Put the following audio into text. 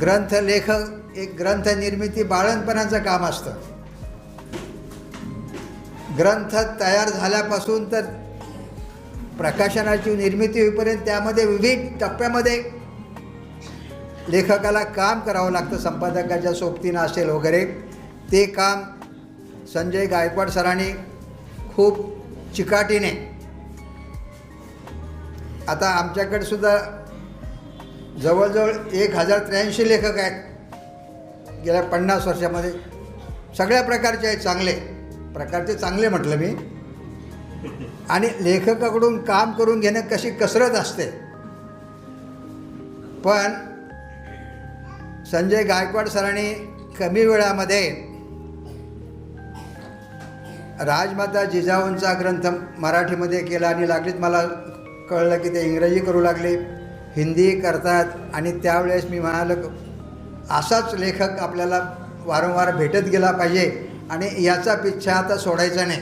ग्रंथ लेखक एक ग्रंथ निर्मिती बाळंतपणाचं काम असतं. ग्रंथ तयार झाल्यापासून तर प्रकाशनाची निर्मिती होईपर्यंत त्यामध्ये विविध टप्प्यामध्ये लेखकाला काम करावं लागतं. संपादकाच्या सोबतीनं असेल वगैरे, ते काम संजय गायकवाड सरांनी खूप चिकाटीने, आता आमच्याकडे सुद्धा जवळजवळ 1083 लेखक आहेत गेल्या 50 वर्षामध्ये. सगळ्या प्रकारचे आहेत, चांगले म्हटलं मी. आणि लेखकाकडून काम करून घेणं कशी कसरत असते. पण संजय गायकवाड सरांनी कमी वेळामध्ये राजमाता जिजाऊंचा ग्रंथ मराठीमध्ये केला आणि लागलीच मला कळलं की ते इंग्रजी करू लागले, हिंदी करतात. आणि त्यावेळेस मी म्हणालो असाच लेखक आपल्याला वारंवार भेटत गेला पाहिजे आणि याचा पिच्छा आता सोडायचा नाही.